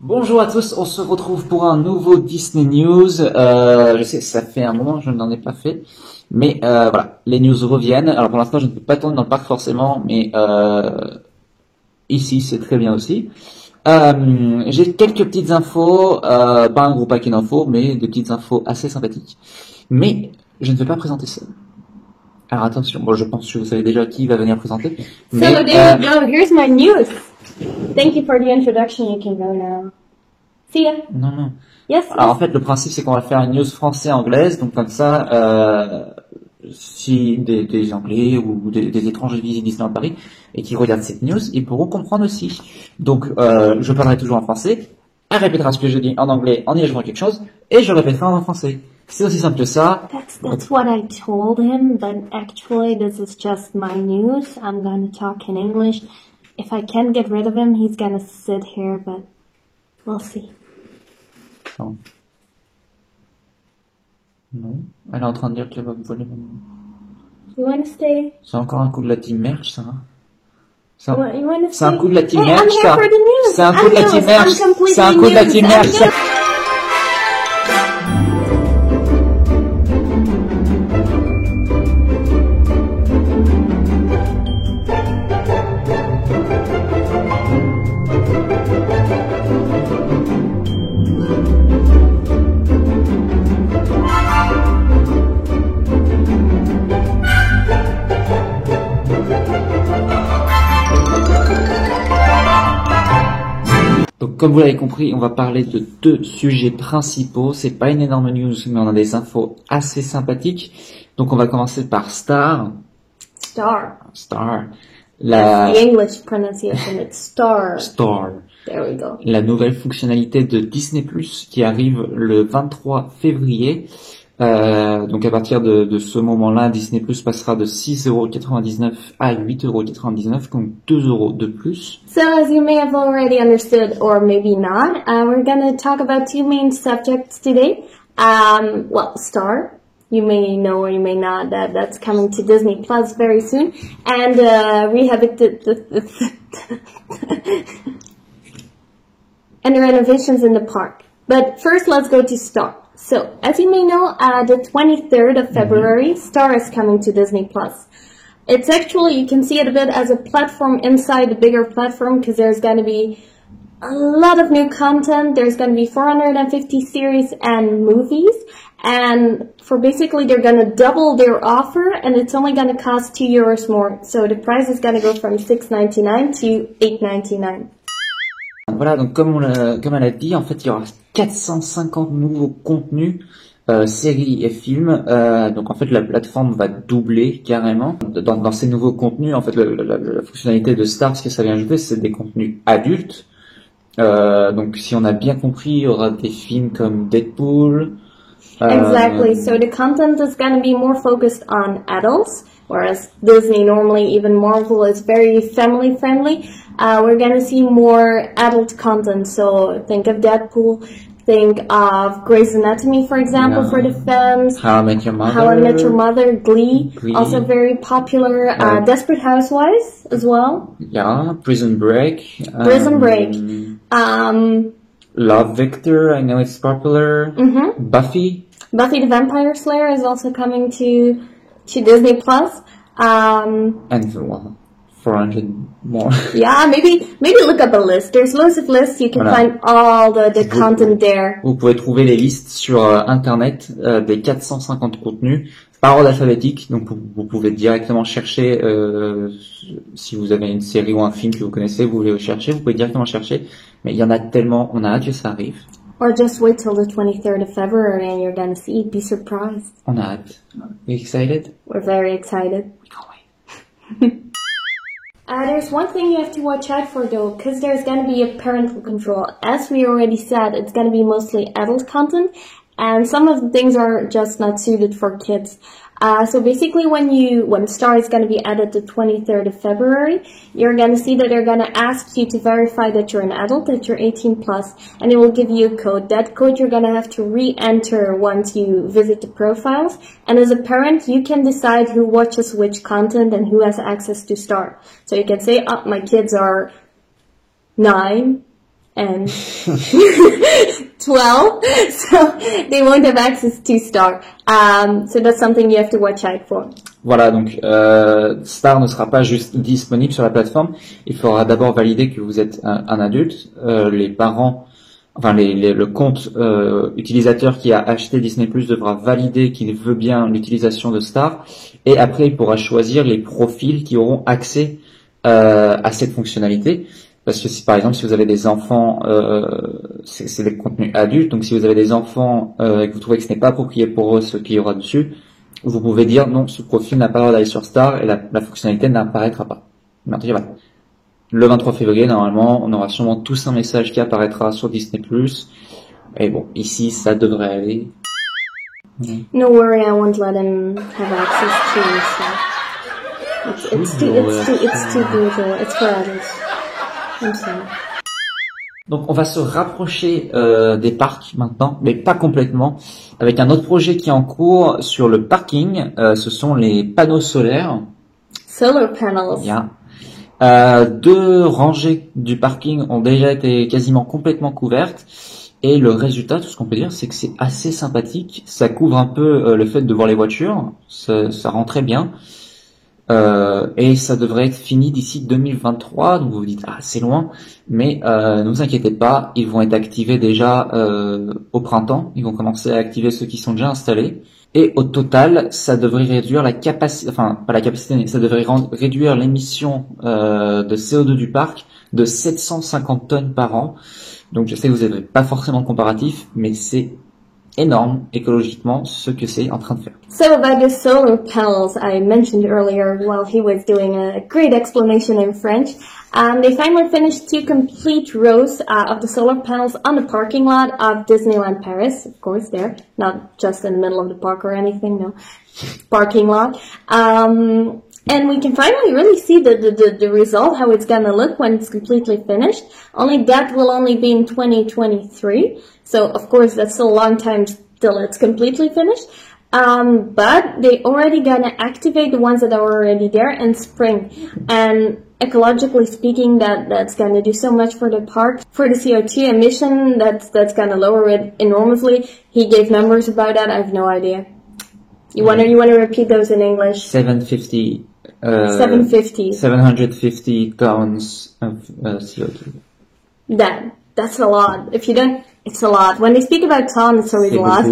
Bonjour à tous, on se retrouve pour un nouveau Disney News. Je sais, ça fait un moment que je n'en ai pas fait, mais voilà, les news reviennent. Alors pour l'instant, je ne peux pas tourner dans le parc forcément, mais ici c'est très bien aussi. J'ai quelques petites infos, pas un gros paquet d'infos, mais des petites infos assez sympathiques. Mais je ne vais pas présenter ça. Alors attention, bon, je pense que vous savez déjà qui va venir présenter. So there you go. Here's my news. Thank you for the introduction. You can go now. See ya. Non. Yes. Alors en fait, le principe c'est qu'on va faire une news français-anglaise, donc comme ça, si des Anglais ou des étrangers visitent Disneyland Paris et qui regardent cette news, ils pourront comprendre aussi. Donc je parlerai toujours en français, elle répétera ce que je dis en anglais en y ajoutant quelque chose, et je répéterai en français. C'est aussi simple que ça. That's what I told him, but actually this is just my news. I'm gonna talk in English. If I can't get rid of him, he's gonna sit here, but we'll see. Non. Non. Elle est en train de dire qu'elle va me voler mon... You wanna stay? C'est encore un coup de la team merch, ça. C'est You wanna c'est un stay? coup de la team Hey, merch, I'm here ça. for the news. C'est un coup de la team merch. C'est un coup de la team merch, ça. Donc, comme vous l'avez compris, on va parler de deux sujets principaux. C'est pas une énorme news, mais on a des infos assez sympathiques. Donc, on va commencer par Star. Star. Star. That's the English pronunciation. It's Star. Star. There we go. La nouvelle fonctionnalité de Disney+, qui arrive le 23 février. Donc à partir de ce moment-là, Disney Plus passera de 6,99€ à 8,99€, donc 2€ de plus. So as you may have already understood, or maybe not, we're going to talk about two main subjects today. Well, Star. You may know or you may not that that's coming to Disney Plus very soon. And and the renovations in the park. But first, let's go to Star. So, as you may know, the 23rd of February, Star is coming to Disney Plus. It's actually, you can see it a bit as a platform inside the bigger platform because there's going to be a lot of new content. There's going to be 450 series and movies. And for basically, they're going to double their offer and it's only going to cost €2 more. So the price is going to go from $6.99 to $8.99. Voilà, donc comme elle a dit, en fait, il y aura 450 nouveaux contenus, séries et films. Donc en fait, la plateforme va doubler carrément. Dans ces nouveaux contenus, en fait, la fonctionnalité de Star, ce que ça vient ajouter, c'est des contenus adultes. Donc si on a bien compris, il y aura des films comme Deadpool. Exactly. So the content is going to be more focused on adults, whereas Disney normally, even Marvel, is very family friendly. We're going to see more adult content. So think of Deadpool, think of Grey's Anatomy, for example, for the fans. How I Met Your Mother. How I Met Your Mother, Glee. Also very popular. Desperate Housewives as well. Yeah, Prison Break. Prison Break. Love, Victor, I know it's popular. Buffy. Buffy the Vampire Slayer is also coming to Disney Plus. And well, 400 more. Yeah, maybe look up a list. There's loads of lists. You can find all the content there. Vous pouvez trouver les listes sur Internet des 450 contenus par ordre alphabétique. Donc vous pouvez directement chercher, si vous avez une série ou un film que vous connaissez, vous voulez le chercher, vous pouvez directement chercher. Mais il y en a tellement, on a hâte que ça arrive. Or just wait till the 23rd of February and you're gonna see. Be surprised. On a hâte. You excited? We're very excited. We can't wait. There's one thing you have to watch out for though, because there's going to be a parental control. As we already said, it's going to be mostly adult content, and some of the things are just not suited for kids. So basically when Star is going to be added the 23rd of February, you're going to see that they're going to ask you to verify that you're an adult, that you're 18 plus, and it will give you a code. That code you're going to have to re-enter once you visit the profiles. And as a parent, you can decide who watches which content and who has access to Star. So you can say, oh, my kids are 9, and 12, so they won't have access to Star. So that's something you have to watch out for. Voilà, donc Star ne sera pas juste disponible sur la plateforme. Il faudra d'abord valider que vous êtes un adulte. Les parents, enfin le compte utilisateur qui a acheté Disney+ devra valider qu'il veut bien l'utilisation de Star. Et après, il pourra choisir les profils qui auront accès à cette fonctionnalité. Parce que si par exemple si vous avez des enfants, c'est des contenus adultes, donc si vous avez des enfants et que vous trouvez que ce n'est pas approprié pour eux ce qu'il y aura dessus, vous pouvez dire non, ce profil n'a pas le droit d'aller sur Star et la fonctionnalité n'apparaîtra pas. Mais en tout cas, voilà. Le 23 février, normalement, on aura sûrement tous un message qui apparaîtra sur Disney+. Et bon, ici, ça devrait aller. No worry, I won't let him have access to Star. It's too brutal. It's for adults. I'm sorry. Donc on va se rapprocher des parcs maintenant, mais pas complètement, avec un autre projet qui est en cours sur le parking. Ce sont les panneaux solaires. Solar panels. Yeah. 2 rangées du parking ont déjà été quasiment complètement couvertes. Et le résultat, tout ce qu'on peut dire, c'est que c'est assez sympathique. Ça couvre un peu le fait de voir les voitures. Ça rend très bien. Et ça devrait être fini d'ici 2023, donc vous vous dites c'est loin, mais ne vous inquiétez pas, ils vont être activés déjà au printemps, ils vont commencer à activer ceux qui sont déjà installés, et au total ça devrait réduire la capacité, enfin pas la capacité, mais ça devrait réduire l'émission de CO2 du parc de 750 tonnes par an. Donc je sais que vous n'avez pas forcément de comparatif, mais c'est énorme écologiquement ce que c'est en train de faire. So about the solar panels I mentioned earlier while he was doing a great explanation in French, they finally finished 2 complete rows of the solar panels on the parking lot of Disneyland Paris, of course there, not just in the middle of the park or anything, no, parking lot. And we can finally really see the result, how it's gonna look when it's completely finished. Only that will only be in 2023. So, of course, that's still a long time till it's completely finished. But they already gonna activate the ones that are already there in spring. And ecologically speaking, that's gonna do so much for the park. For the CO2 emission, that's gonna lower it enormously. He gave numbers about that, I have no idea. You wanna repeat those in English? 750 tons of CO2. That's a lot. If you don't, it's a lot. When they speak about tons, it's always a lot.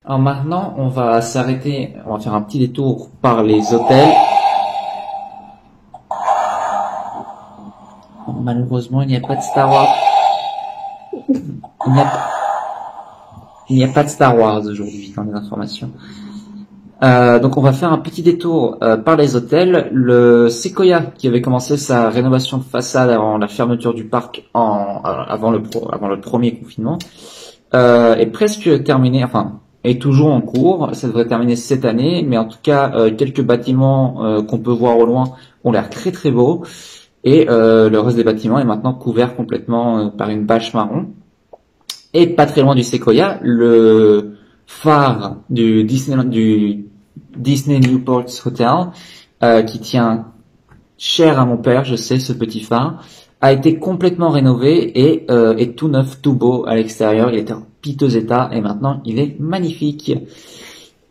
Alors maintenant, on va s'arrêter, on va faire un petit détour par les hôtels. Malheureusement, il n'y a pas de Star Wars. Il n'y a pas de Star Wars aujourd'hui dans les informations. Donc on va faire un petit détour par les hôtels. Le Sequoia, qui avait commencé sa rénovation de façade avant la fermeture du parc avant le premier confinement, est presque terminé, enfin est toujours en cours. Ça devrait terminer cette année, mais en tout cas quelques bâtiments qu'on peut voir au loin ont l'air très très beaux, et le reste des bâtiments est maintenant couvert complètement par une bâche marron. Et pas très loin du Sequoia, le phare du Disney Newport Hotel, qui tient cher à mon père, je sais, ce petit phare, a été complètement rénové et est tout neuf, tout beau à l'extérieur. Il était en piteux état et maintenant il est magnifique.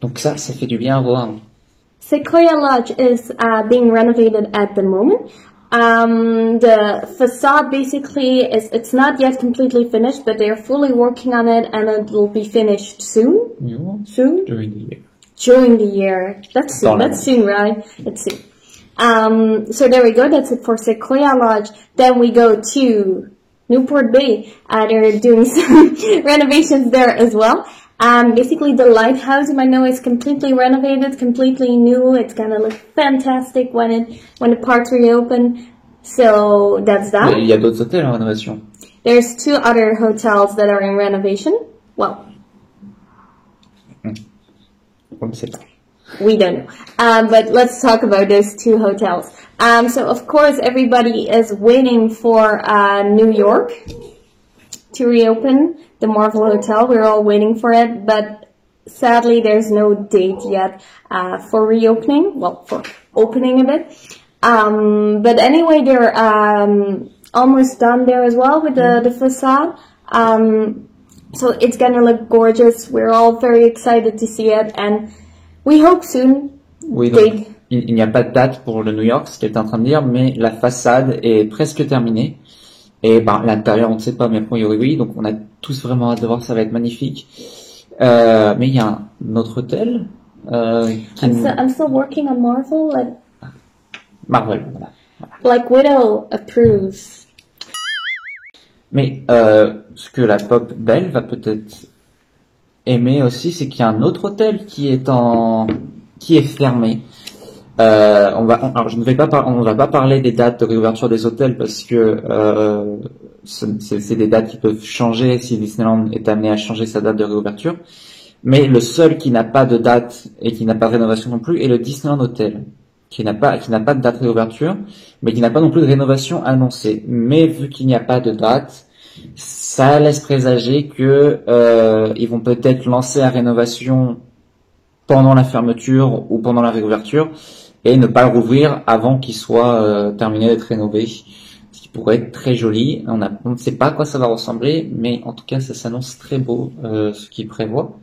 Donc ça fait du bien à voir. Sequoia Lodge is being renovated at the moment. The facade basically it's not yet completely finished, but they're fully working on it, and it will be finished soon. Yeah. Soon? During the year. During the year. That's soon. That's soon, right? It's soon. So there we go. That's it for Sequoia Lodge. Then we go to Newport Bay. They're doing some renovations there as well. Basically the lighthouse, you might know, is completely renovated, completely new. It's gonna look fantastic when the parks reopen. So that's that. Il y a d'autres hôtels en rénovation. There's 2 other hotels that are in renovation. Well, we don't know. But let's talk about those 2 hotels. So of course everybody is waiting for New York to reopen, the Marvel Hotel. We're all waiting for it, but sadly there's no date yet for reopening, well, for opening a bit. But anyway, they're almost done there as well with the facade. So it's gonna look gorgeous. We're all very excited to see it, and we hope soon. Oui, donc, il n'y a pas de date pour le New York, ce qu'elle est en train de dire, mais la façade est presque terminée. Et l'intérieur, on ne sait pas, mais a priori oui. Donc on a tous vraiment hâte de voir, ça va être magnifique. Mais il y a un autre hôtel. I'm still working on Marvel. Marvel, voilà. Like Widow approves. Mais ce que la pop belle va peut-être aimer aussi, c'est qu'il y a un autre hôtel qui est fermé. Alors on va pas parler des dates de réouverture des hôtels parce que c'est des dates qui peuvent changer si Disneyland est amené à changer sa date de réouverture. Mais le seul qui n'a pas de date et qui n'a pas de rénovation non plus est le Disneyland Hotel, qui n'a pas de date de réouverture, mais qui n'a pas non plus de rénovation annoncée. Mais vu qu'il n'y a pas de date, ça laisse présager que ils vont peut-être lancer la rénovation pendant la fermeture ou pendant la réouverture et ne pas le rouvrir avant qu'il soit terminé d'être rénové, ce qui pourrait être très joli. On ne sait pas à quoi ça va ressembler, mais en tout cas ça s'annonce très beau ce qu'il prévoit.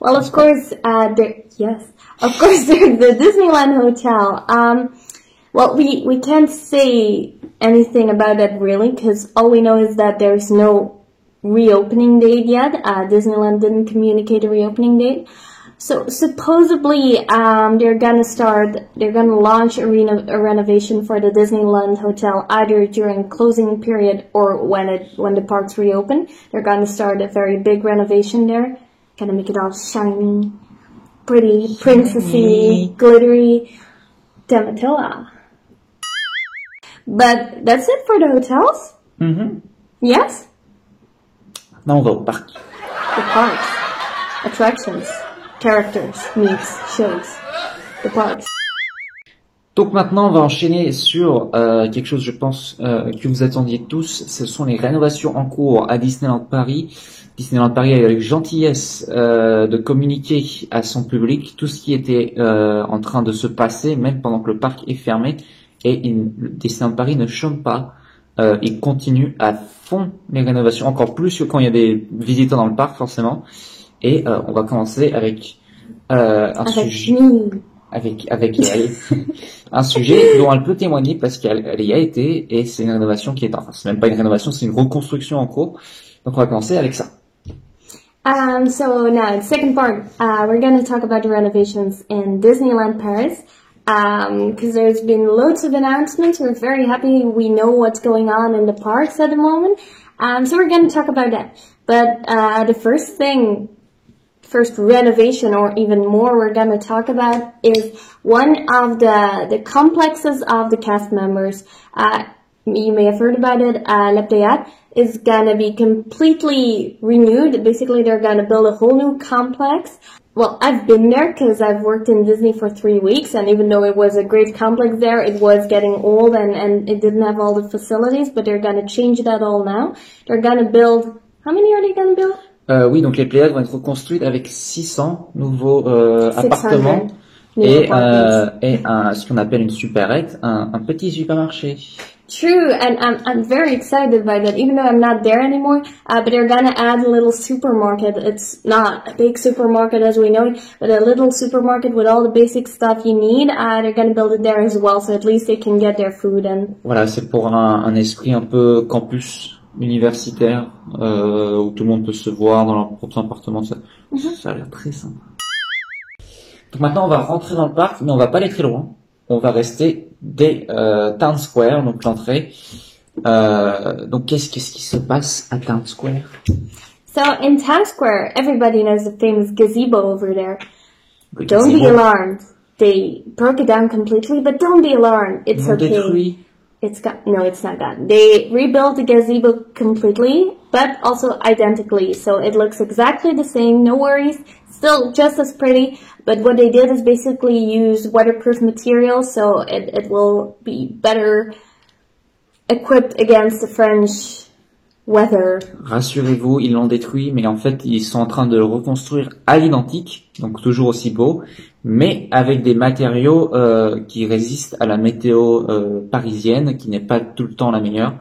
Well, of course, there's the Disneyland Hotel. Well, we can't say anything about that really, because all we know is that there's no reopening date yet. Disneyland didn't communicate a reopening date. So supposedly, they're gonna launch a renovation for the Disneyland Hotel either during closing period or when the parks reopen. They're gonna start a very big renovation there. Gonna make it all shiny, pretty, princessy, glittery, Damatilla. But that's it for the hotels? Mm-hmm. Yes? Maintenant, on va au parc. The parks. Attractions. Characters. Meets. Shows. The parks. Donc maintenant, on va enchaîner sur quelque chose, je pense, que vous attendiez tous. Ce sont les rénovations en cours à Disneyland Paris. Disneyland Paris a eu la gentillesse de communiquer à son public tout ce qui était en train de se passer, même pendant que le parc est fermé. Et Disneyland Paris ne chôme pas. Il continue à fond les rénovations, encore plus que quand il y a des visiteurs dans le parc, forcément. Et on va commencer avec un sujet. Avec elle. Un sujet dont elle peut témoigner parce qu'elle y a été et c'est une rénovation qui est, enfin, c'est même pas une rénovation, c'est une reconstruction en cours. Donc on va commencer avec ça. So now, the second part, we're going to talk about the renovations in Disneyland Paris. Because there's been loads of announcements. We're very happy. We know what's going on in the parks at the moment. So we're going to talk about that. But the first renovation or even more we're going to talk about is one of the complexes of the cast members. You may have heard about it. Le Théâtre is going to be completely renewed. Basically, they're going to build a whole new complex. Well, I've been there because I've worked in Disney for 3 weeks, and even though it was a great complex there, it was getting old and it didn't have all the facilities, but they're going to change that all now. They're going to build... How many are they going to build? Oui, donc les Pléiades vont être reconstruites avec 600 nouveaux appartements et ce qu'on appelle une supérette, un petit supermarché. True, and I'm very excited by that, even though I'm not there anymore, but they're gonna add a little supermarket. It's not a big supermarket as we know it, but a little supermarket with all the basic stuff you need. They're gonna build it there as well, so at least they can get their food and... Voilà, c'est pour un esprit un peu campus universitaire, où tout le monde peut se voir dans leur propre appartement. Ça a l'air très sympa. Donc maintenant, on va rentrer dans le parc, mais on va pas aller très loin. On va rester dès Town Square, donc l'entrée. Donc qu'est-ce qui se passe à Town Square? So in Town Square, everybody knows the famous gazebo over there. Le don't gazebo. Be alarmed. They broke it down completely, but don't be alarmed. It's okay. Détruit. No, it's not gone. They rebuilt the gazebo completely, but also identically. So it looks exactly the same, no worries. Still just as pretty, but what they did is basically use weatherproof materials, so it will be better equipped against the French weather. Rassurez-vous, ils l'ont détruit, mais en fait, ils sont en train de le reconstruire à l'identique, donc toujours aussi beau, mais avec des matériaux qui résistent à la météo parisienne, qui n'est pas tout le temps la meilleure.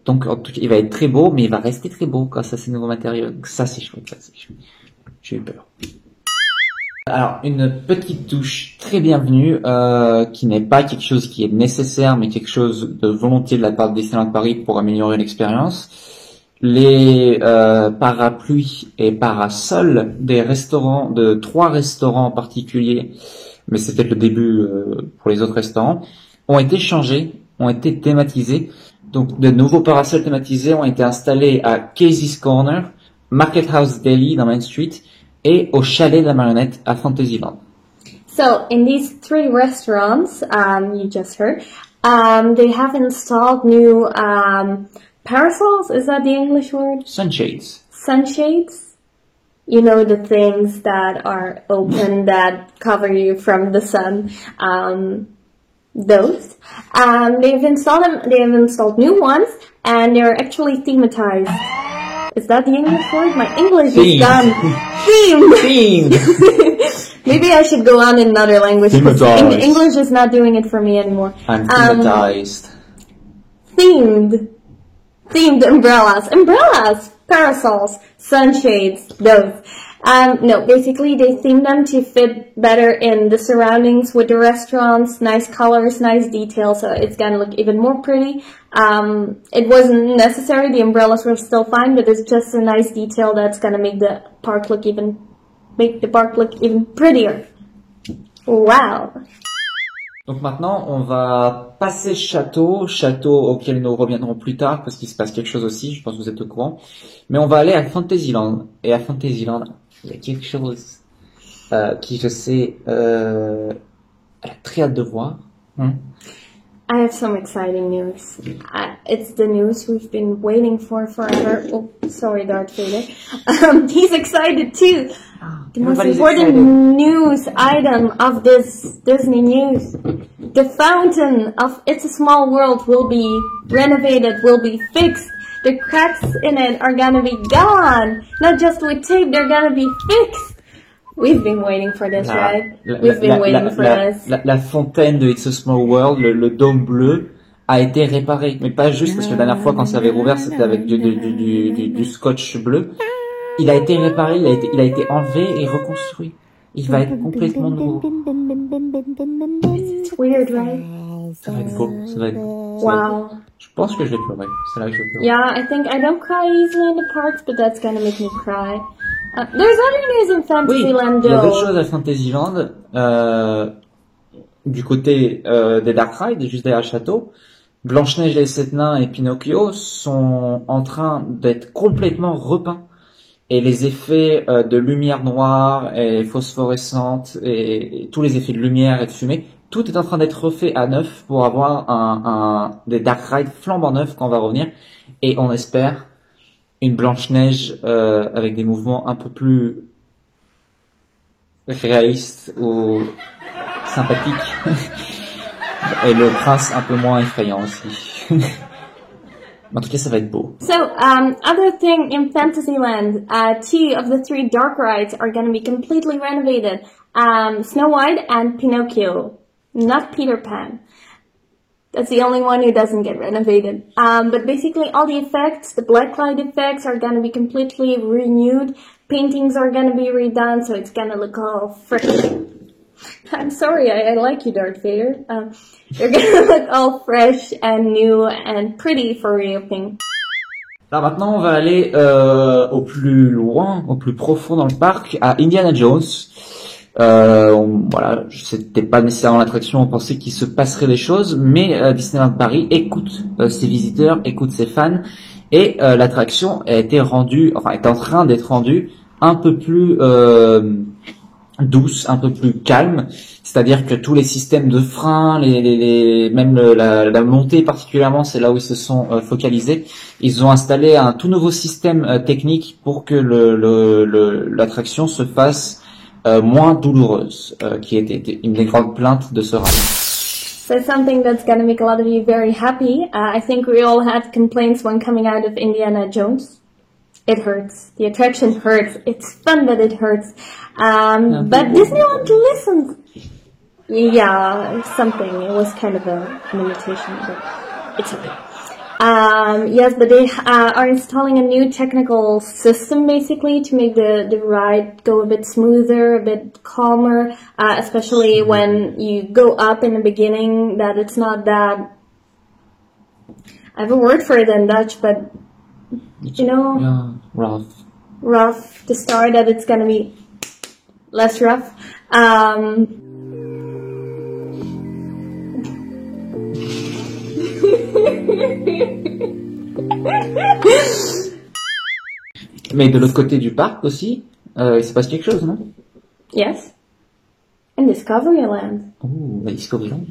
Donc, en tout cas, il va être très beau, mais il va rester très beau grâce à ces nouveaux matériaux. Donc, ça, c'est chouette, ça, c'est chouette. J'ai eu peur. Alors, une petite touche très bienvenue, qui n'est pas quelque chose qui est nécessaire, mais quelque chose de volontiers de la part de Disneyland Paris pour améliorer l'expérience. Les parapluies et parasols des restaurants, de 3 restaurants en particulier, mais c'est peut-être le début pour les autres restaurants, ont été changés, ont été thématisés. Donc, de nouveaux parasols thématisés ont été installés à Casey's Corner, Market House Deli dans Main Street et au Chalet de la Marionnette à Fantasyland. So in these 3 restaurants, you just heard, they have installed new parasols. Is that the English word? Sunshades. Sunshades. You know, the things that are open that cover you from the sun. Those. They've installed them. They have installed new ones, and they're actually thematized. Is that the English word? My English is done. Themed. Maybe I should go on in another language. English is not doing it for me anymore. I'm thematized. Themed umbrellas, parasols, sunshades, those. No, basically they themed them to fit better in the surroundings with the restaurants, nice colors, nice details, so it's gonna look even more pretty. It wasn't necessary, the umbrellas were still fine, but it's just a nice detail that's gonna make the park look even prettier. Wow! Donc maintenant, on va passer château auquel nous reviendrons plus tard parce qu'il se passe quelque chose aussi, je pense que vous êtes au courant. Mais on va aller à Fantasyland. Et à Fantasyland, il y a quelque chose qui, je sais, elle a très hâte de voir. I have some exciting news. It's the news we've been waiting for forever. Oh, sorry, Darth Vader. He's excited too. The most important news item of this Disney news. The fountain of It's a Small World will be renovated, will be fixed. The cracks in it are gonna be gone. Not just with tape, they're gonna be fixed. We've been waiting for this, right? We've been waiting for this. La fontaine de It's a Small World, le dôme bleu, a été réparé. Mais pas juste parce que la dernière fois quand ça avait rouvert, c'était avec du scotch bleu. Il a été réparé, il a été enlevé et reconstruit. Il va être complètement nouveau. It's weird, right? Ça va être beau, ça va être beau. Wow. Je pense que je vais pleurer. C'est là que je vais pleurer. Yeah, I think I don't cry easily in the parks, but that's gonna make me cry. There's other news in Fantasyland, il y a d'autres choses à Fantasyland. Du côté des Dark Rides, juste derrière le château, Blanche-Neige et les 7 nains et Pinocchio sont en train d'être complètement repeints. Et les effets de lumière noire et phosphorescente et tous les effets de lumière et de fumée, tout est en train d'être refait à neuf pour avoir des Dark Rides flambant neufs quand on va revenir. Et on espère une Blanche-Neige avec des mouvements un peu plus réalistes ou sympathiques. Et le prince un peu moins effrayant aussi. En tout cas, ça va être beau. So, other thing in Fantasyland, 2 of the 3 dark rides are going to be completely renovated. Snow White and Pinocchio, not Peter Pan. That's the only one who doesn't get renovated. But basically all the effects, the blacklight effects are going to be completely renewed. Paintings are going to be redone, so it's going to look all fresh. I'm sorry, I like you, Darth Vader. They're going to look all fresh and new and pretty for reopening. Alors maintenant, on va aller au plus loin, au plus profond dans le parc, à Indiana Jones. Voilà, c'était pas nécessairement l'attraction, on pensait qu'il se passerait des choses, mais Disneyland Paris écoute ses visiteurs, écoute ses fans, et l'attraction a été rendue, enfin est en train d'être rendue un peu plus douce, un peu plus calme, c'est-à-dire que tous les systèmes de frein, même la montée particulièrement, c'est là où ils se sont focalisés. Ils ont installé un tout nouveau système technique pour que l'attraction se fasse moins douloureuse, qui était une des grandes plaintes de ce rallye. So something that's going to make a lot of you very happy. I think we all had complaints when coming out of Indiana Jones. It hurts. The attraction hurts. It's fun, but it hurts. But Disneyland listens. Yeah, something. It was kind of an imitation, but it's okay. Yes, but they are installing a new technical system basically to make the ride go a bit smoother, a bit calmer, especially when you go up in the beginning, that it's not that... I have a word for it in Dutch, but you know... Yeah, rough. Rough to start, that it's gonna be less rough. Mais de l'autre côté du parc aussi, il se passe quelque chose, non? Yes. In Discoveryland. Oh, la Discoveryland.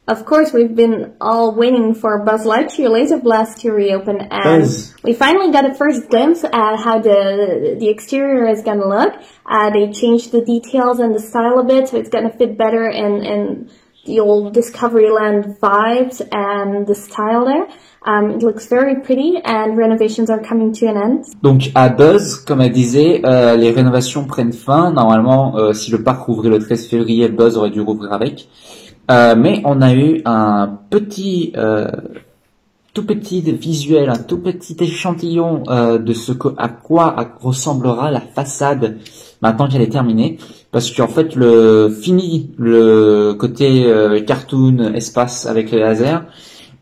Of course, we've been all waiting for Buzz Lightyear Laser Blast to reopen, and we finally got a first glimpse at how the exterior is gonna look. They changed the details and the style a bit, so it's gonna fit better in the old Discoveryland vibes and the style there. It looks very pretty, and renovations are coming to an end. Donc à Buzz, comme elle disait, les rénovations prennent fin. Normalement, si le parc rouvrait le 13 février, Buzz aurait dû rouvrir avec. Mais on a eu un petit, tout petit visuel, un tout petit échantillon de à quoi ressemblera la façade maintenant qu'elle est terminée. Parce qu'en fait, fini le côté cartoon, espace avec les lasers.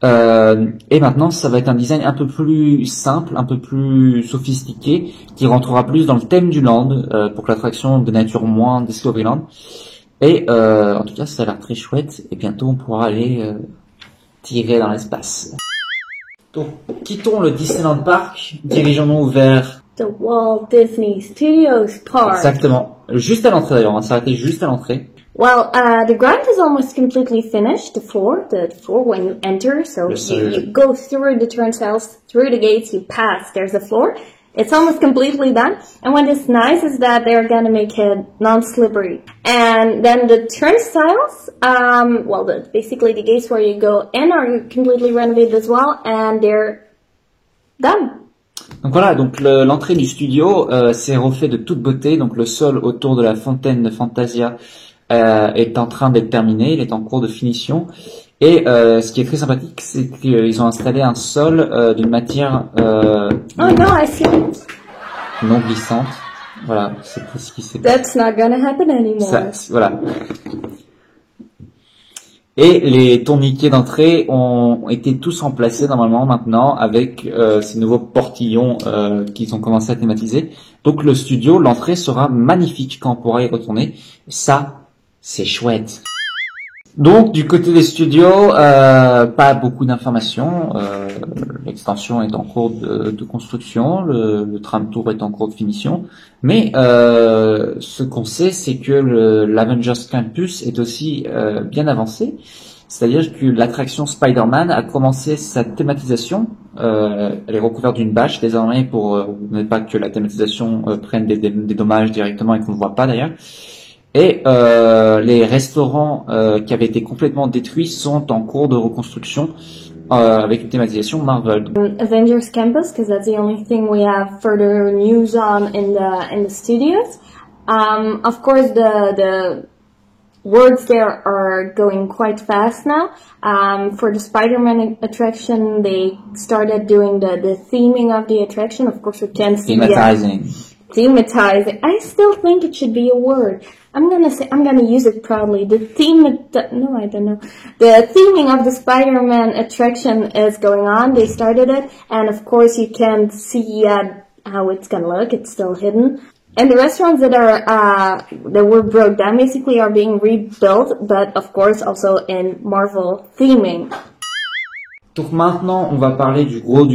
Et maintenant, ça va être un design un peu plus simple, un peu plus sophistiqué, qui rentrera plus dans le thème du land, pour que l'attraction de nature moins Discoveryland. Et en tout cas, ça a l'air très chouette. Et bientôt, on pourra aller tirer dans l'espace. Donc, quittons le Disneyland Park, dirigeons-nous vers... The Walt Disney Studios Park. Exactement. Juste à l'entrée d'ailleurs, on va s'arrêter juste à l'entrée. Well, the ground is almost completely finished, the floor when you enter, so you go through the turnstiles, through the gates, you pass, there's the floor. It's almost completely done. And what is nice is that they're gonna make it non-slippery. And then the turnstiles, basically the gates where you go in are completely renovated as well, and they're done. Donc voilà, donc l'entrée du studio s'est refait de toute beauté. Donc le sol autour de la fontaine de Fantasia est en train d'être terminé, il est en cours de finition. Et ce qui est très sympathique, c'est qu'ils ont installé un sol d'une matière non glissante. Voilà, c'est tout ce qui s'est passé. That's not gonna happen anymore. Voilà. Et les tourniquets d'entrée ont été tous remplacés normalement maintenant avec ces nouveaux portillons qu'ils ont commencé à thématiser. Donc le studio, l'entrée sera magnifique quand on pourra y retourner. Ça, c'est chouette. Donc du côté des studios, pas beaucoup d'informations. L'extension est en cours de construction, le tram tour est en cours de finition. Mais ce qu'on sait, c'est que l'Avengers Campus est aussi bien avancé. C'est-à-dire que l'attraction Spider-Man a commencé sa thématisation. Elle est recouverte d'une bâche désormais pour ne pas que la thématisation prenne des dommages directement et qu'on ne voit pas d'ailleurs. Et les restaurants qui avaient été complètement détruits sont en cours de reconstruction avec une thématisation Marvel. Avengers Campus, because that's the only thing we have further news on in the studios. Of course, the works there are going quite fast now. For the Spider-Man attraction, they started doing the theming of the attraction. Of course, we can see thematizing. I still think it should be a word. I'm gonna use it proudly. The theming of the Spider-Man attraction is going on. They started it, and of course you can't see yet how it's gonna look. It's still hidden. And the restaurants that were broke down basically are being rebuilt, but of course also in Marvel theming. Donc maintenant, on va parler du gros,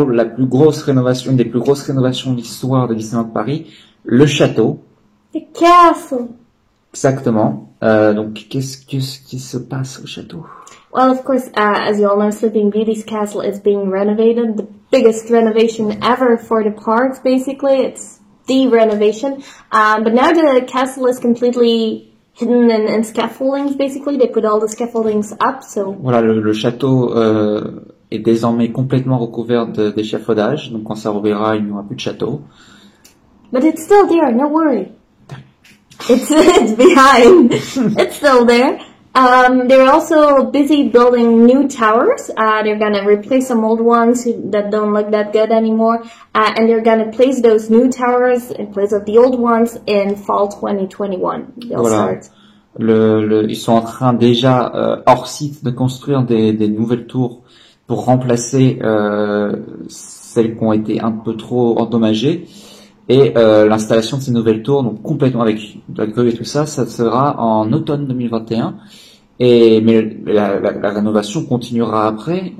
la plus grosse rénovation, une des plus grosses rénovations de l'histoire de Disneyland Paris, le château. The castle. Exactement. Donc qu'est-ce qui se passe au château? Well, of course, as you all know, Sleeping Beauty's castle is being renovated. The biggest renovation ever for the parks, basically. It's the renovation. But now the castle is completely hidden in scaffoldings, basically. They put all the scaffoldings up, so... Voilà, le château est désormais complètement recouvert d'échafaudage, donc quand ça rouvrira, il n'y aura plus de château. But it's still there, no worry. It's behind. It's still there. They're also busy building new towers. They're gonna replace some old ones that don't look that good anymore. And they're gonna place those new towers in place of the old ones in fall 2021. They'll Voilà. start. Ils sont en train déjà, hors site, de construire des nouvelles tours pour remplacer celles qui ont été un peu trop endommagées. Et l'installation de ces nouvelles tours, donc complètement avec de la grue et tout ça, ça sera en automne 2021. Mais la rénovation continuera après.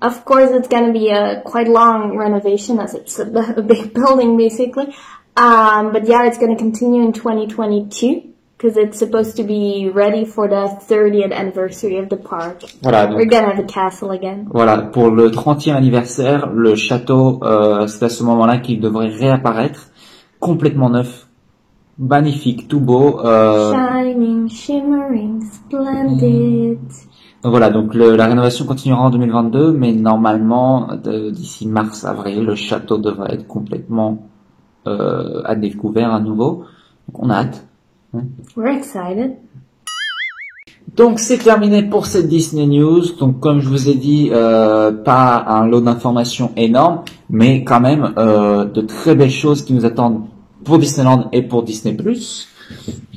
Of course, it's going to be a quite long renovation as it's a big building, basically. But yeah, it's going to continue in 2022 because it's supposed to be ready for the 30th anniversary of the park. Voilà, donc, we're going to have a castle again. Voilà, pour le 30e anniversaire, le château, c'est à ce moment-là qu'il devrait réapparaître, complètement neuf, magnifique, tout beau. Shining, shimmering, splendid. Donc voilà, donc la rénovation continuera en 2022, mais normalement, d'ici mars-avril, le château devrait être complètement à découvert à nouveau. Donc on a hâte. We're excited. Donc c'est terminé pour cette Disney News. Donc comme je vous ai dit, pas un lot d'informations énorme, mais quand même de très belles choses qui nous attendent pour Disneyland et pour Disney+.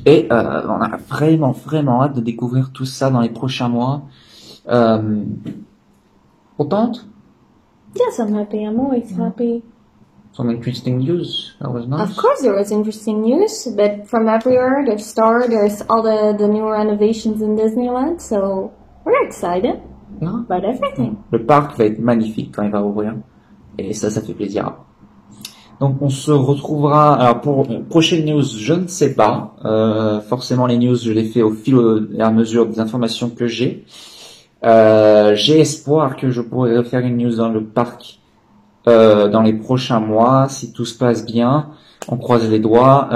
Et on a vraiment hâte de découvrir tout ça dans les prochains mois. Contente? Yes, I'm happy. I'm always happy. Some interesting news. That was nice. Of course there was interesting news, but from everywhere, there's all the new renovations in Disneyland, so we're excited about everything. Le parc va être magnifique quand il va ouvrir. Et ça fait plaisir. Donc on se retrouvera, alors pour prochaine news, je ne sais pas. Forcément les news, je les fais au fil et à mesure des informations que j'ai. J'ai espoir que je pourrai faire une news dans le parc dans les prochains mois, si tout se passe bien. On croise les doigts,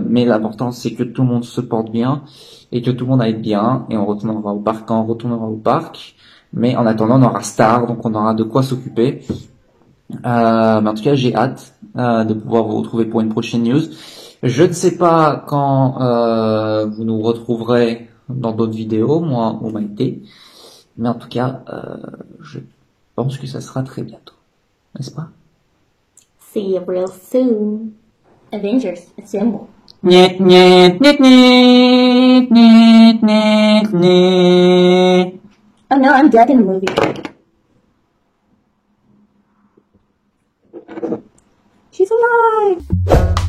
mais l'important c'est que tout le monde se porte bien et que tout le monde aille bien, et on retournera au parc quand on retournera au parc. Mais en attendant, on aura Star, donc on aura de quoi s'occuper. Mais en tout cas, j'ai hâte de pouvoir vous retrouver pour une prochaine news. Je ne sais pas quand vous nous retrouverez dans d'autres vidéos, moi ou Maïté, mais en tout cas, je pense que ça sera très bientôt. N'est-ce pas? See you real soon. Avengers, assemble. Niet, niet, niet, niet, niet, niet, niet. Oh no, I'm dead in the movie. She's alive!